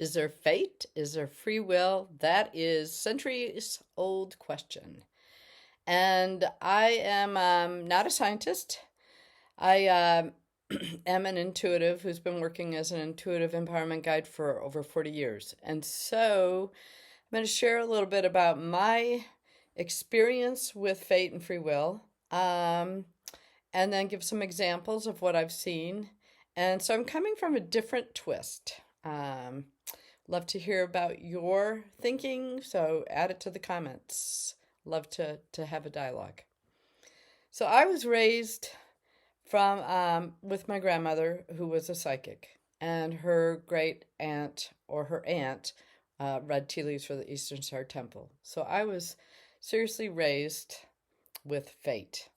Is there fate? Is there free will? That is centuries old question. And I am not a scientist. I am an intuitive who's been working as an intuitive empowerment guide for over 40 years. And so I'm going to share a little bit about my experience with fate and free will, and then give some examples of what I've seen. And so I'm coming from a different twist. Love to hear about your thinking, so add it to the comments. Love to have a dialogue. So I was raised from with my grandmother, who was a psychic, and her great aunt or her aunt read tea leaves for the Eastern Star Temple. So I was seriously raised with fate,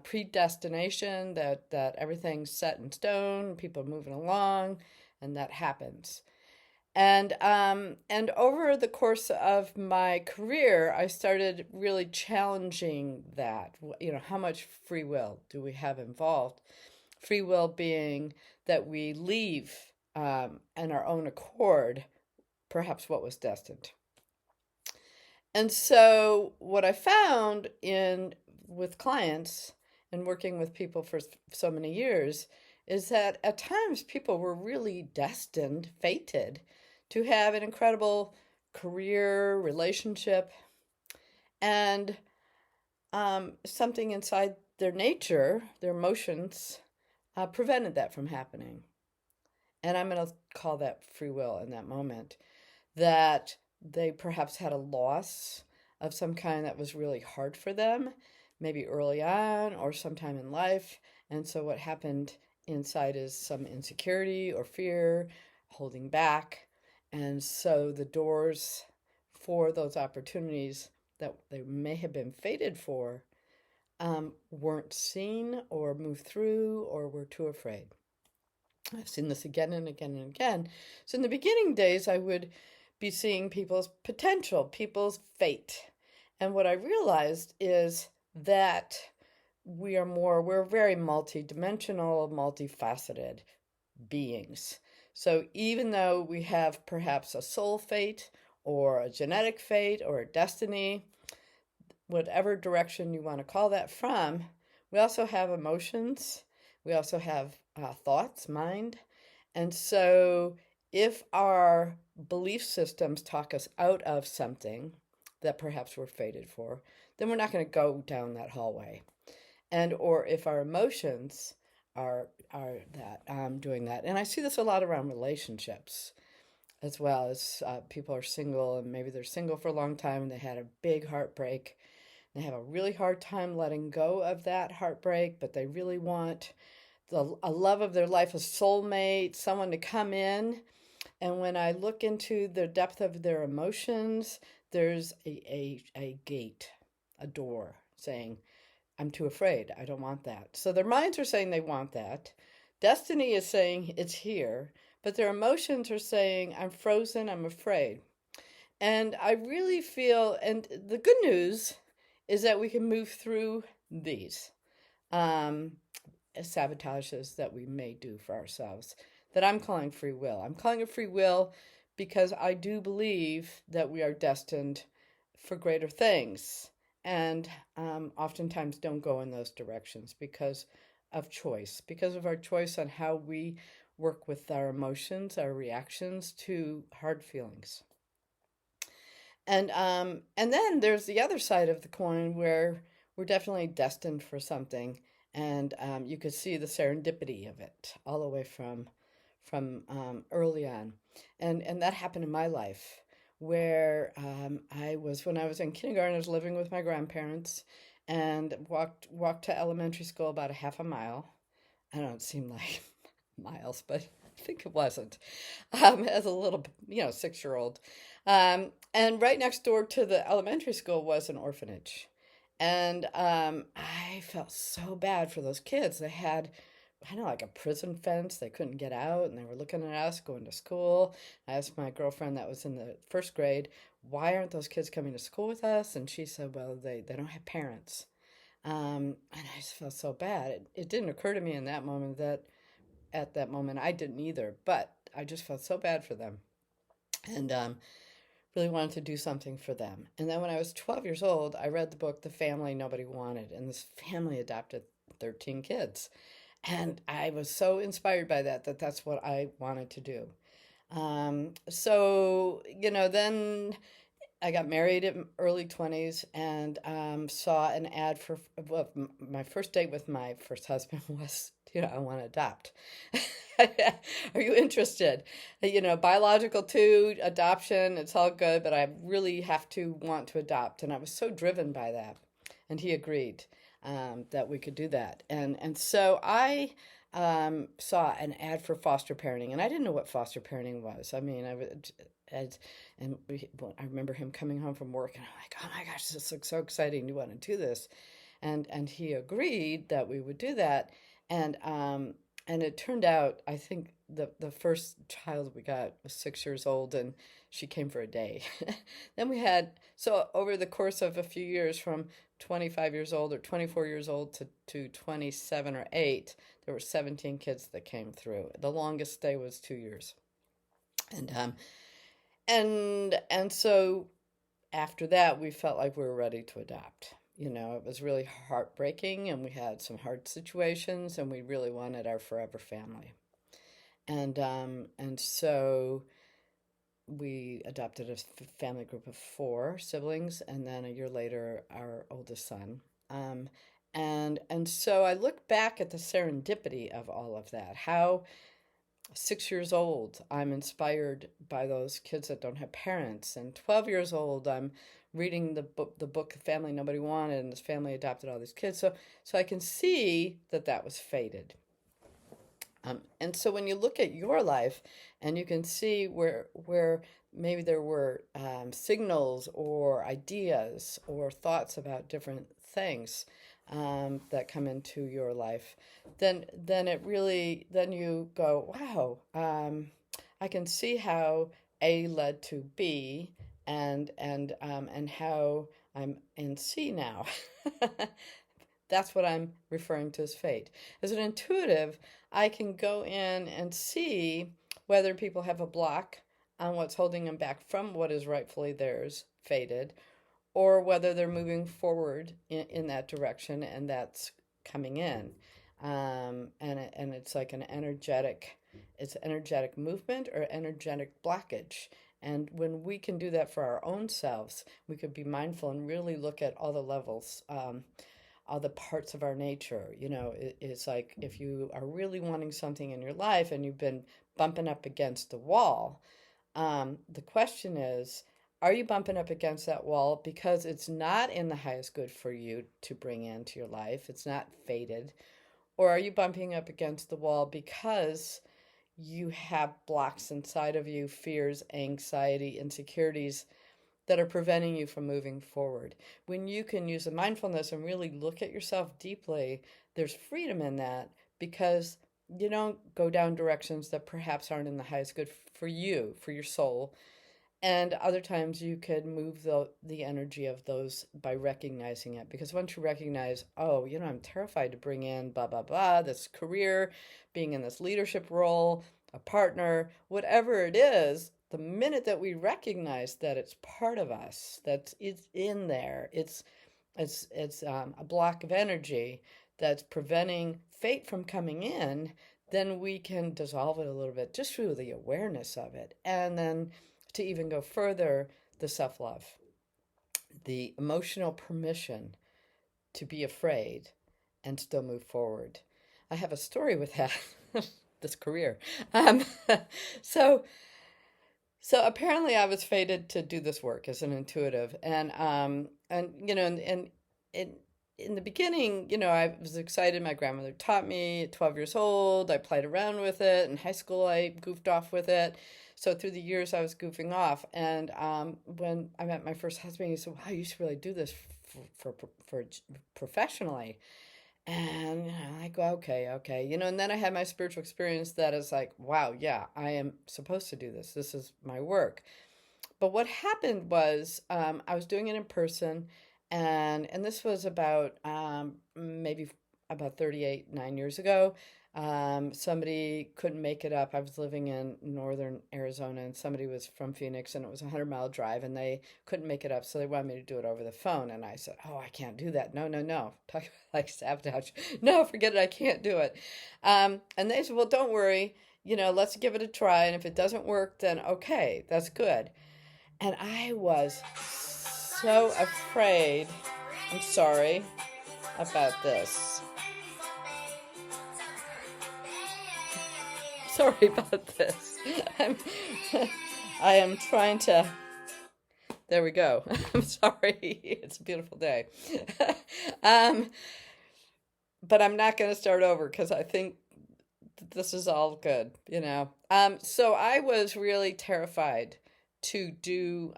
predestination, that everything's set in stone, people are moving along, and that happens. And over the course of my career, I started really challenging that. You know, how much free will do we have involved? Free will being that we leave on our own accord, perhaps what was destined. And so, what I found in with clients and working with people for so many years is that at times people were really destined, fated to have an incredible career, relationship, and something inside their nature, their emotions, prevented that from happening. And I'm going to call that free will in that moment. That they perhaps had a loss of some kind that was really hard for them, maybe early on or sometime in life. And so what happened inside is some insecurity or fear, holding back. And so the doors for those opportunities that they may have been fated for weren't seen or moved through or were too afraid. I've seen this again and again and again. So in the beginning days, I would be seeing people's potential, people's fate. And what I realized is that we're very multidimensional, multifaceted beings. So even though we have perhaps a soul fate or a genetic fate or a destiny, whatever direction you want to call that from, we also have emotions. We also have thoughts, mind. And so if our belief systems talk us out of something that perhaps we're fated for, then we're not going to go down that hallway. And or if our emotions are that doing that. And I see this a lot around relationships as well as people are single and maybe they're single for a long time and they had a big heartbreak. They have a really hard time letting go of that heartbreak, but they really want a love of their life, a soulmate, someone to come in. And when I look into the depth of their emotions, there's a gate, a door saying, I'm too afraid. I don't want that. So their minds are saying they want that. Destiny is saying it's here, but their emotions are saying, I'm frozen, I'm afraid. And I really feel, and the good news is that we can move through these sabotages that we may do for ourselves, that I'm calling free will. I'm calling it free will because I do believe that we are destined for greater things and oftentimes don't go in those directions because of choice, because of our choice on how we work with our emotions, our reactions to hard feelings. And then there's the other side of the coin where we're definitely destined for something, and you could see the serendipity of it all the way from early on, and that happened in my life where when I was in kindergarten, I was living with my grandparents, and walked to elementary school about a half a mile. I don't know, it seemed like miles, but I think it wasn't. As a little, 6-year-old. And right next door to the elementary school was an orphanage. And I felt so bad for those kids. They had, I don't know, like a prison fence. They couldn't get out, and they were looking at us going to school. I asked my girlfriend that was in the first grade, why aren't those kids coming to school with us? And she said, well, they don't have parents. And I just felt so bad. It didn't occur to me in that moment that at that moment I didn't either, but I just felt so bad for them. and really wanted to do something for them. And then when I was 12 years old, I read the book The Family Nobody Wanted, and this family adopted 13 kids. And I was so inspired by that that's what I wanted to do. Then I got married in early 20s and saw an ad for, well, my first date with my first husband was, I want to adopt. Are you interested? Biological too, adoption, it's all good, but I really have to want to adopt. And I was so driven by that. And he agreed that we could do that. And so I saw an ad for foster parenting, and I didn't know what foster parenting was. I mean, I remember him coming home from work, and I'm like, oh my gosh, this looks so exciting. You want to do this? And he agreed that we would do that. And it turned out, I think the first child we got was 6 years old, and she came for a day. Then so over the course of a few years, from 25 years old or 24 years old to 27 or 8, there were 17 kids that came through. The longest stay was 2 years. And so after that, we felt like we were ready to adopt. It was really heartbreaking, and we had some hard situations, and we really wanted our forever family. And so we adopted a family group of 4 siblings, and then a year later, our oldest son. And so I look back at the serendipity of all of that. How 6 years old, I'm inspired by those kids that don't have parents, and 12 years old, I'm reading the book Family Nobody Wanted, and this family adopted all these kids. So I can see that was fated. And so when you look at your life, and you can see where maybe there were signals or ideas or thoughts about different things that come into your life, then you go, wow, I can see how A led to B, and how I'm in C now. That's what I'm referring to as fate. As an intuitive, I can go in and see whether people have a block on what's holding them back from what is rightfully theirs, fated, or whether they're moving forward in that direction, and that's coming in. And it's like it's energetic movement or energetic blockage. And when we can do that for our own selves, we could be mindful and really look at all the levels, all the parts of our nature. It's like if you are really wanting something in your life and you've been bumping up against the wall, the question is, are you bumping up against that wall because it's not in the highest good for you to bring into your life? It's not fated. Or are you bumping up against the wall because you have blocks inside of you, fears, anxiety, insecurities that are preventing you from moving forward? When you can use the mindfulness and really look at yourself deeply, there's freedom in that, because you don't go down directions that perhaps aren't in the highest good for you, for your soul. And other times you could move the energy of those by recognizing it. Because once you recognize, oh, I'm terrified to bring in blah, blah, blah, this career, being in this leadership role, a partner, whatever it is, the minute that we recognize that it's part of us, that it's in there, it's a block of energy that's preventing fate from coming in, then we can dissolve it a little bit just through the awareness of it. And then to even go further, the self-love, the emotional permission to be afraid and still move forward. I have a story with that, this career. So apparently I was fated to do this work as an intuitive. And in the beginning, I was excited. My grandmother taught me at 12 years old. I played around with it. In high school, I goofed off with it. So through the years, I was goofing off. And when I met my first husband, he said, wow, you should really do this for professionally. And I go, okay. And then I had my spiritual experience that is like, wow, yeah, I am supposed to do this. This is my work. But what happened was I was doing it in person. And this was about maybe about 9 years ago. Somebody couldn't make it up. I was living in northern Arizona, and somebody was from Phoenix, and it was a 100-mile drive, and they couldn't make it up, so they wanted me to do it over the phone. And I said, "Oh, I can't do that. No, no, no." Talk about like sabotage. No, forget it. I can't do it. And they said, "Well, don't worry. Let's give it a try. And if it doesn't work, then okay, that's good." And I was so afraid. I'm sorry about this. Sorry about this. I'm, I am trying to. There we go. I'm sorry. It's a beautiful day. um, but I'm not going to start over because I think this is all good. So I was really terrified to do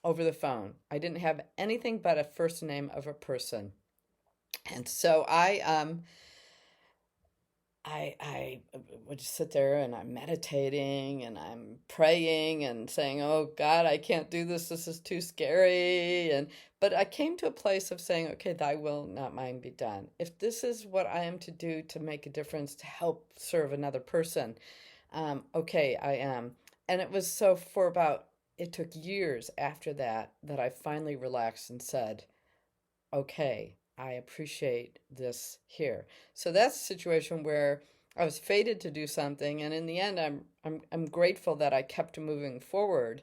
over the phone. I didn't have anything but a first name of a person. And so I would just sit there and I'm meditating and I'm praying and saying, "Oh God, I can't do this. This is too scary." But I came to a place of saying, "Okay, thy will, not mine, be done. If this is what I am to do to make a difference, to help serve another person, okay, I am." And it was so for about, it took years after that I finally relaxed and said, "Okay, I appreciate this here." So that's a situation where I was fated to do something, and in the end, I'm grateful that I kept moving forward.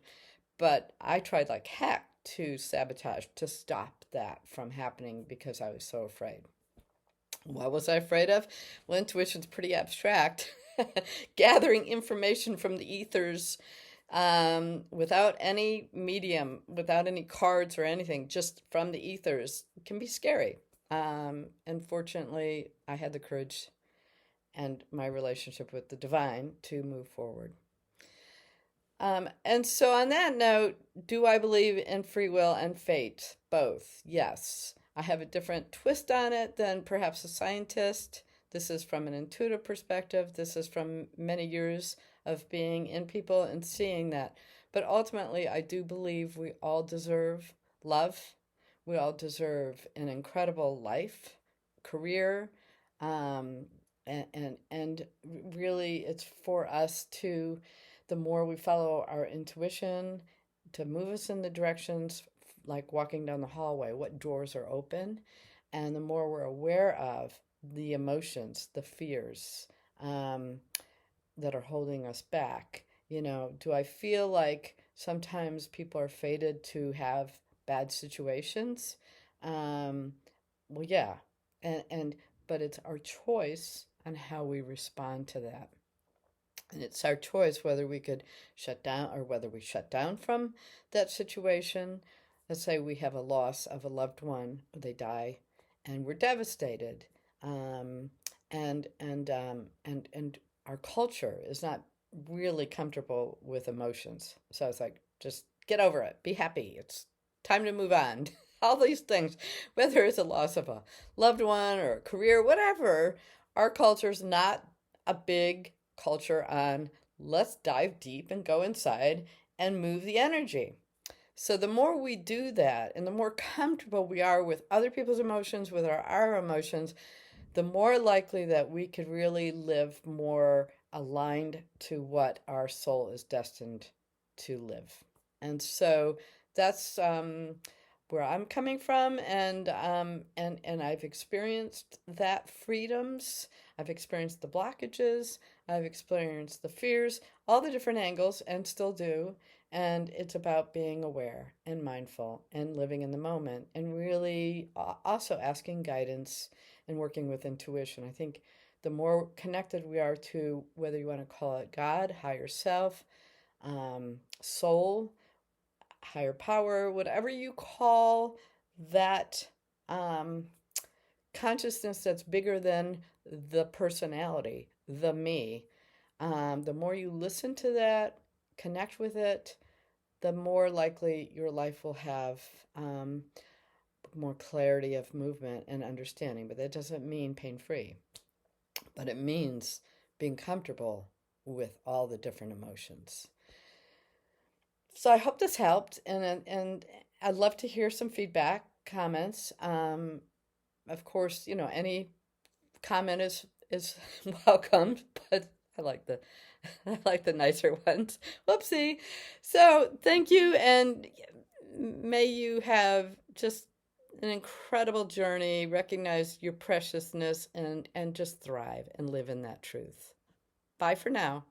But I tried like heck to sabotage, to stop that from happening because I was so afraid. What was I afraid of? Well, intuition's pretty abstract. Gathering information from the ethers, without any medium, without any cards or anything, just from the ethers, can be scary. And fortunately, I had the courage and my relationship with the divine to move forward. And so, on that note, do I believe in free will and fate? Both, yes. I have a different twist on it than perhaps a scientist. This is from an intuitive perspective. This is from many years of being in people and seeing that. But ultimately, I do believe we all deserve love. We all deserve an incredible life, career, um, and really, it's for us to, the more we follow our intuition, to move us in the directions like walking down the hallway, what doors are open, and the more we're aware of the emotions, the fears, that are holding us back. Do I feel like sometimes people are fated to have bad situations? Well, yeah, and but it's our choice on how we respond to that. And it's our choice whether we could shut down or whether we shut down from that situation. Let's say we have a loss of a loved one, they die, and we're devastated. Um, and our culture is not really comfortable with emotions. So it's like, just get over it, be happy. It's time to move on. All these things, whether it's a loss of a loved one or a career, whatever, our culture's not a big culture on let's dive deep and go inside and move the energy. So the more we do that and the more comfortable we are with other people's emotions, with our emotions, the more likely that we could really live more aligned to what our soul is destined to live. And so that's where I'm coming from, and I've experienced that freedoms. I've experienced the blockages. I've experienced the fears, all the different angles, and still do. And it's about being aware and mindful and living in the moment, and really also asking guidance and working with intuition. I think the more connected we are to, whether you want to call it God, higher self, soul, higher power, whatever you call that, consciousness that's bigger than the personality, the me, the more you listen to that, connect with it, the more likely your life will have more clarity of movement and understanding. But that doesn't mean pain free, but it means being comfortable with all the different emotions. So I hope this helped, and I'd love to hear some feedback, comments. Of course, any comment is welcome, but I like the I like the nicer ones. Whoopsie. So thank you, and may you have just an incredible journey, recognize your preciousness, and just thrive and live in that truth. Bye for now.